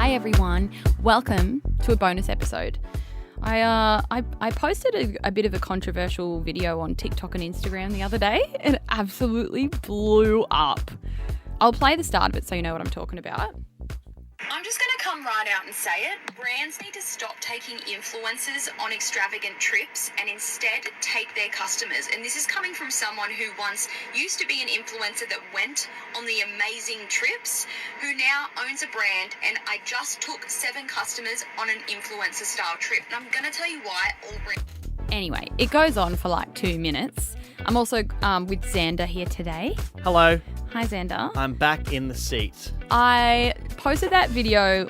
Hi everyone, welcome to a bonus episode. I posted a bit of a controversial video on TikTok and Instagram the other day and it absolutely blew up. I'll play the start of it so you know what I'm talking about. I'm just going to come right out and say it. Brands need to stop taking influencers on extravagant trips and instead take their customers. And this is coming from someone who once used to be an influencer that went on the amazing trips, who now owns a brand, and I just took 7 customers on an influencer style trip. And I'm going to tell you why all brands... Anyway, it goes on for like 2 minutes. I'm also with Xander here today. Hello. Hi, Xander. I'm back in the seat. I posted that video,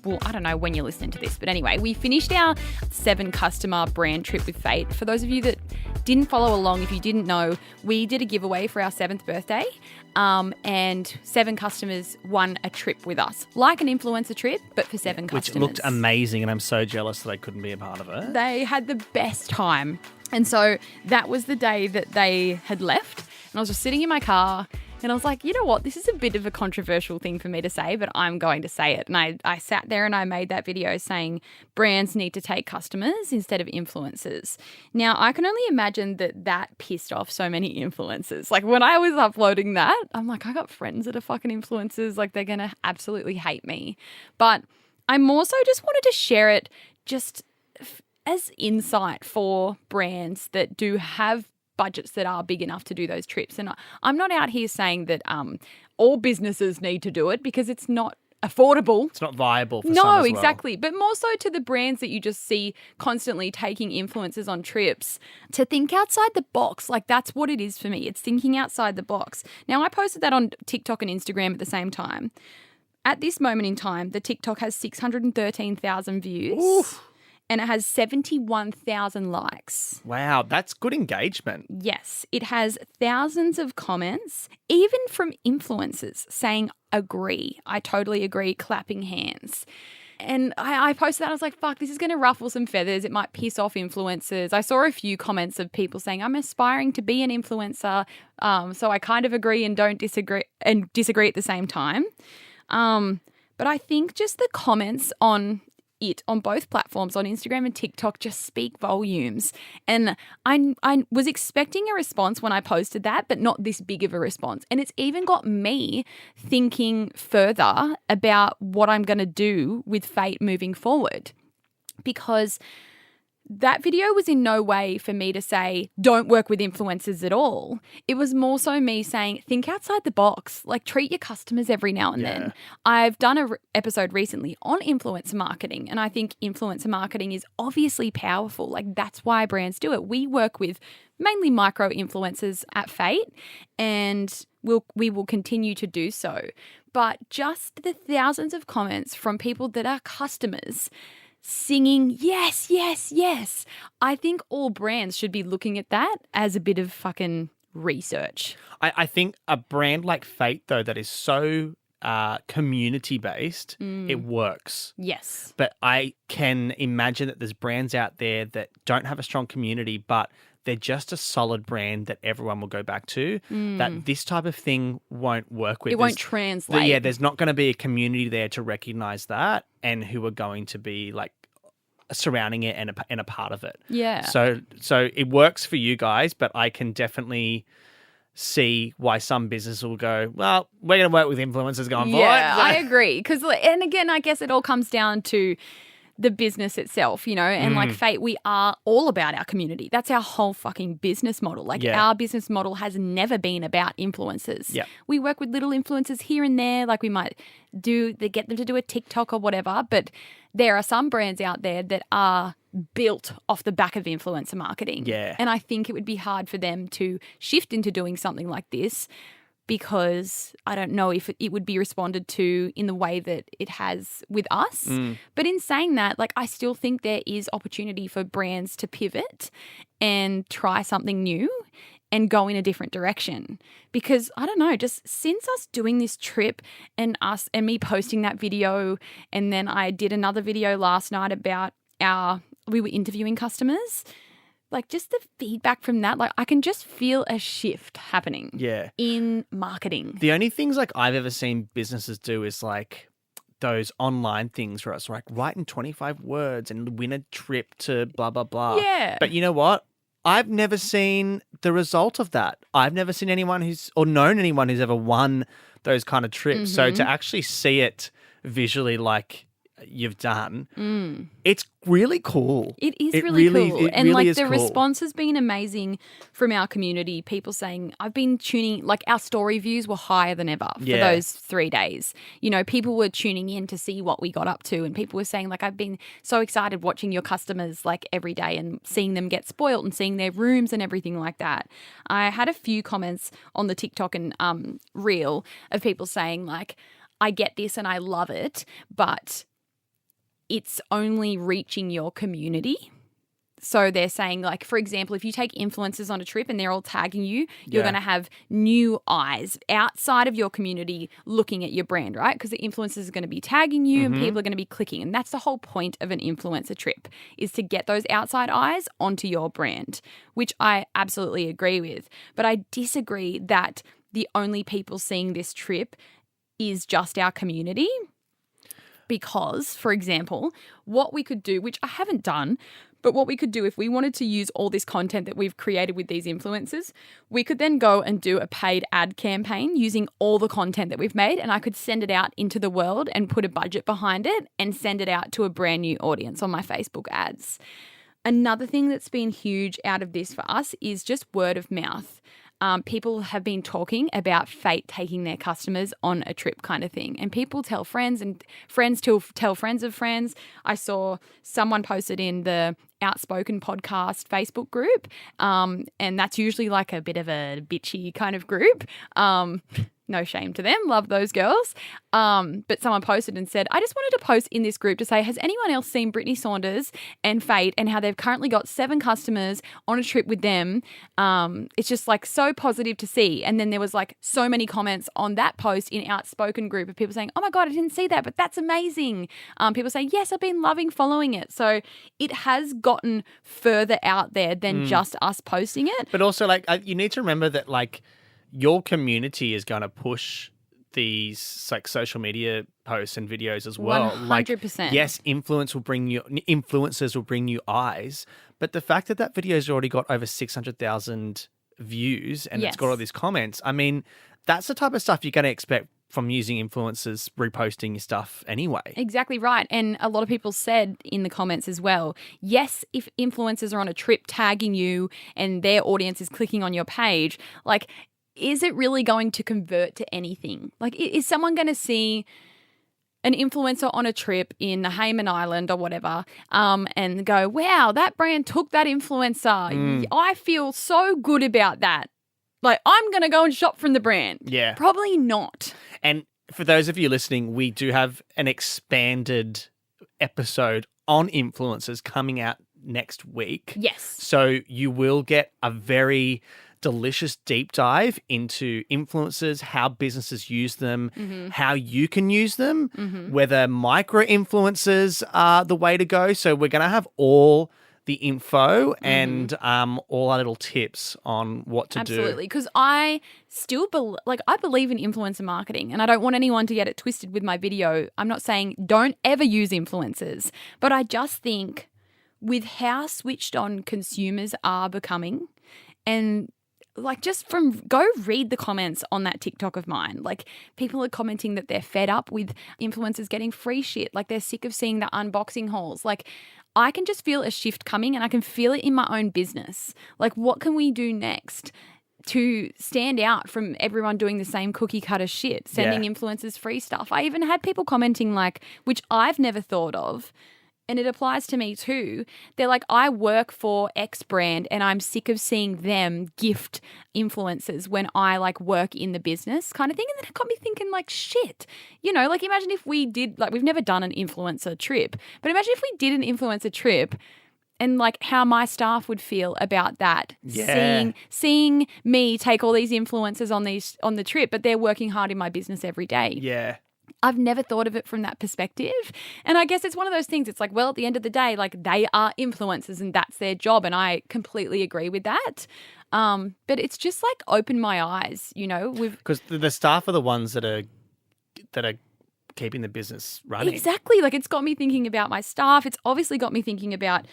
well, I don't know when you're listening to this, but anyway, we finished our 7 customer brand trip with Fate. For those of you that didn't follow along, if you didn't know, we did a giveaway for our 7th birthday, and 7 customers won a trip with us, like an influencer trip, but for 7 customers. Which looked amazing, and I'm so jealous that I couldn't be a part of it. They had the best time. And so that was the day that they had left, and I was just sitting in my car, and I was like, you know what, this is a bit of a controversial thing for me to say, but I'm going to say it. And I sat there and I made that video saying brands need to take customers instead of influencers. Now, I can only imagine that pissed off so many influencers. Like when I was uploading that, I'm like, I got friends that are fucking influencers. Like they're going to absolutely hate me. But I more so just wanted to share it just as insight for brands that do have budgets that are big enough to do those trips. And I'm not out here saying that all businesses need to do it because it's not affordable. It's not viable for some No, as exactly. But more so to the brands that you just see constantly taking influencers on trips to think outside the box. Like that's what it is for me. It's thinking outside the box. Now, I posted that on TikTok and Instagram at the same time. At this moment in time, the TikTok has 613,000 views. Oof. And it has 71,000 likes. Wow, that's good engagement. Yes, it has thousands of comments, even from influencers saying, agree, I totally agree, clapping hands. And I posted that, I was like, fuck, this is going to ruffle some feathers. It might piss off influencers. I saw a few comments of people saying, I'm aspiring to be an influencer, so I kind of agree and don't disagree at the same time. But I think just the comments on both platforms, on Instagram and TikTok, just speak volumes. And I was expecting a response when I posted that, but not this big of a response. And it's even got me thinking further about what I'm going to do with Fate moving forward. Because that video was in no way for me to say, don't work with influencers at all. It was more so me saying, think outside the box, like treat your customers every now and then. I've done an episode recently on influencer marketing, and I think influencer marketing is obviously powerful. Like that's why brands do it. We work with mainly micro influencers at Fate, and we will continue to do so. But just the thousands of comments from people that are customers singing, yes, yes, yes. I think all brands should be looking at that as a bit of fucking research. I think a brand like Fate, though, that is so community-based, it works. Yes. But I can imagine that there's brands out there that don't have a strong community, but they're just a solid brand that everyone will go back to, that this type of thing won't work with. It won't translate. Yeah, there's not going to be a community there to recognize that and who are going to be like surrounding it and a part of it. Yeah. So it works for you guys, but I can definitely see why some businesses will go, well, we're going to work with influencers going forward. Yeah, I agree. And again, I guess it all comes down to the business itself, you know, and like Fate, we are all about our community. That's our whole fucking business model. Like our business model has never been about influencers. Yeah. We work with little influencers here and there. Like we might get them to do a TikTok or whatever, but there are some brands out there that are built off the back of influencer marketing. Yeah. And I think it would be hard for them to shift into doing something like this, because I don't know if it would be responded to in the way that it has with us. But in saying that, like I still think there is opportunity for brands to pivot and try something new and go in a different direction. Because I don't know, just since us doing this trip and me posting that video, and then I did another video last night about we were interviewing customers. Like just the feedback from that, like I can just feel a shift happening in marketing. The only things like I've ever seen businesses do is like those online things where it's like write in 25 words and win a trip to blah, blah, blah. Yeah. But you know what? I've never seen the result of that. I've never seen anyone or known anyone who's ever won those kind of trips. So to actually see it visually like you've done, it's really cool. It is really cool. And really like is the cool. response has been amazing from our community. People saying, I've been tuning, like our story views were higher than ever for those 3 days. You know, people were tuning in to see what we got up to, and people were saying like, I've been so excited watching your customers like every day and seeing them get spoiled and seeing their rooms and everything like that. I had a few comments on the TikTok and reel of people saying like, I get this and I love it, but it's only reaching your community. So they're saying like, for example, if you take influencers on a trip and they're all tagging you, you're going to have new eyes outside of your community looking at your brand, right? Because the influencers are going to be tagging you and people are going to be clicking. And that's the whole point of an influencer trip, is to get those outside eyes onto your brand, which I absolutely agree with. But I disagree that the only people seeing this trip is just our community. Because, for example, what we could do, which I haven't done, but what we could do if we wanted to use all this content that we've created with these influencers, we could then go and do a paid ad campaign using all the content that we've made, and I could send it out into the world and put a budget behind it and send it out to a brand new audience on my Facebook ads. Another thing that's been huge out of this for us is just word of mouth. People have been talking about Fate taking their customers on a trip kind of thing. And people tell friends and friends tell friends of friends. I saw someone posted in the Outspoken podcast Facebook group, and that's usually like a bit of a bitchy kind of group. No shame to them. Love those girls. But someone posted and said, I just wanted to post in this group to say, has anyone else seen Brittany Saunders and Fate and how they've currently got 7 customers on a trip with them? It's just like so positive to see. And then there was like so many comments on that post in Outspoken group of people saying, oh my God, I didn't see that, but that's amazing. People saying, yes, I've been loving following it. So it has gotten further out there than just us posting it. But also like you need to remember that like your community is going to push these like social media posts and videos as well. 100%. Like, yes, influencers will bring you eyes, but the fact that that video's already got over 600,000 views and it's got all these comments, I mean, that's the type of stuff you're going to expect from using influencers reposting your stuff anyway. Exactly right. And a lot of people said in the comments as well, yes, if influencers are on a trip tagging you and their audience is clicking on your page, like, is it really going to convert to anything? Like, is someone going to see an influencer on a trip in the Hayman Island or whatever and go, wow, that brand took that influencer. I feel so good about that. Like, I'm going to go and shop from the brand. Yeah. Probably not. And for those of you listening, we do have an expanded episode on influencers coming out next week. Yes. So you will get a very delicious deep dive into influencers, how businesses use them, how you can use them, whether micro influencers are the way to go. So we're going to have all the info and all our little tips on what to do. Absolutely, because I still I believe in influencer marketing, and I don't want anyone to get it twisted with my video. I'm not saying don't ever use influencers, but I just think with how switched on consumers are becoming, and like just go read the comments on that TikTok of mine. Like people are commenting that they're fed up with influencers getting free shit. Like they're sick of seeing the unboxing hauls. Like I can just feel a shift coming, and I can feel it in my own business. Like what can we do next to stand out from everyone doing the same cookie cutter shit, sending influencers free stuff? I even had people commenting like, which I've never thought of, and it applies to me too. They're like, I work for X brand and I'm sick of seeing them gift influencers when I like work in the business kind of thing. And then it got me thinking like, shit, you know, like imagine if we did, like we've never done an influencer trip, but imagine if we did an influencer trip and like how my staff would feel about that. Yeah. Seeing me take all these influencers on the trip, but they're working hard in my business every day. Yeah. I've never thought of it from that perspective. And I guess it's one of those things. It's like, well, at the end of the day, like they are influencers and that's their job. And I completely agree with that. But it's just like opened my eyes, you know, because the staff are the ones that are keeping the business running. Exactly. Like, it's got me thinking about my staff. It's obviously got me thinking about,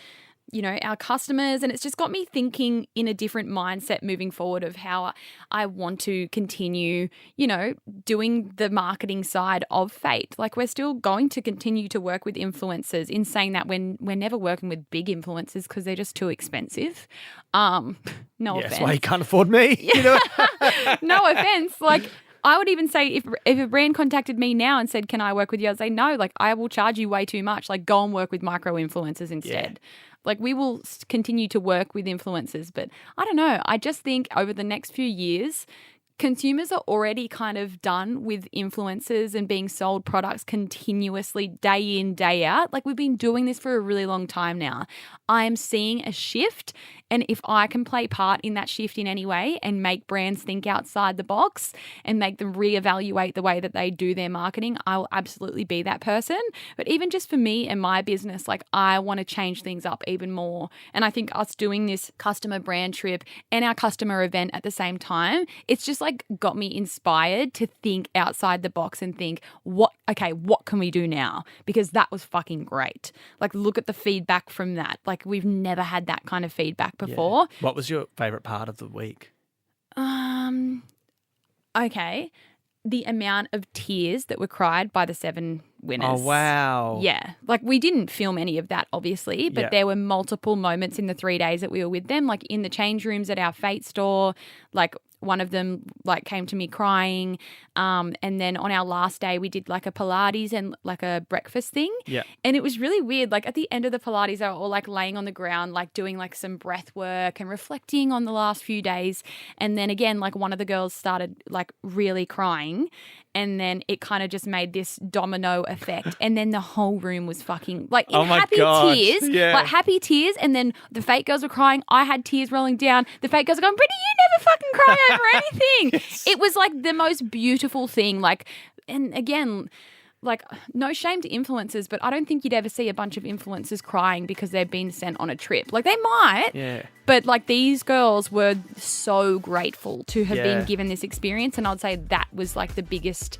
you know, our customers, and it's just got me thinking in a different mindset moving forward of how I want to continue, you know, doing the marketing side of Fate. Like, we're still going to continue to work with influencers. In saying that, we're never working with big influencers because they're just too expensive. No offense. That's why you can't afford me. You know? No offense. Like, I would even say if a brand contacted me now and said, can I work with you? I'd say, no, like, I will charge you way too much. Like, go and work with micro influencers instead. Yeah. Like, we will continue to work with influencers, but I don't know. I just think over the next few years, consumers are already kind of done with influencers and being sold products continuously day in, day out. Like, we've been doing this for a really long time now. I am seeing a shift, and if I can play part in that shift in any way and make brands think outside the box and make them reevaluate the way that they do their marketing, I will absolutely be that person. But even just for me and my business, like, I want to change things up even more. And I think us doing this customer brand trip and our customer event at the same time, it's just like got me inspired to think outside the box and think, what can we do now? Because that was fucking great. Like, look at the feedback from that. Like, we've never had that kind of feedback before. Yeah. What was your favourite part of the week? Okay. The amount of tears that were cried by the 7 winners. Oh, wow. Yeah. Like, we didn't film any of that, obviously, but there were multiple moments in the 3 days that we were with them, like in the change rooms at our Fate store. Like, one of them like came to me crying. And then on our last day, we did like a Pilates and like a breakfast thing. Yeah. And it was really weird. Like, at the end of the Pilates, they were all like laying on the ground, like doing like some breath work and reflecting on the last few days. And then again, like, one of the girls started like really crying. And then it kind of just made this domino effect. And then the whole room was fucking like in happy tears. Yeah. Like, happy tears. And then the Fate girls were crying. I had tears rolling down. The Fate girls were going, Brittany, you never fucking cry over anything. Yes. It was like the most beautiful thing. Like, and again, like, no shame to influencers, but I don't think you'd ever see a bunch of influencers crying because they've been sent on a trip. Like, they might. Yeah. But like, these girls were so grateful to have been Yeah. given this experience. And I'd say that was like the biggest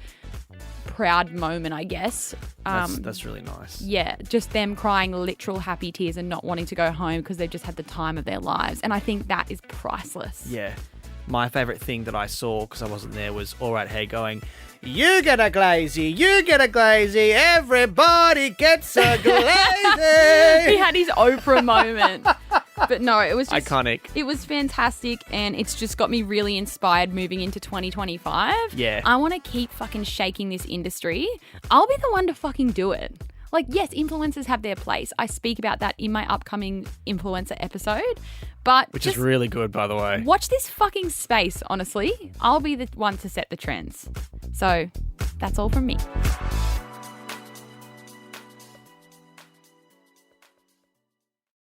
proud moment, I guess. That's really nice. Yeah, just them crying literal happy tears and not wanting to go home because they've just had the time of their lives. And I think that is priceless. Yeah. My favourite thing that I saw, because I wasn't there, was All Right Hey going, you get a Glazey, you get a Glazey, everybody gets a Glazey. He had his Oprah moment. But no, it was just iconic. It was fantastic, and it's just got me really inspired moving into 2025. Yeah. I want to keep fucking shaking this industry. I'll be the one to fucking do it. Like, yes, influencers have their place. I speak about that in my upcoming influencer episode. But Which is really good, by the way. Watch this fucking space, honestly. I'll be the one to set the trends. So that's all from me.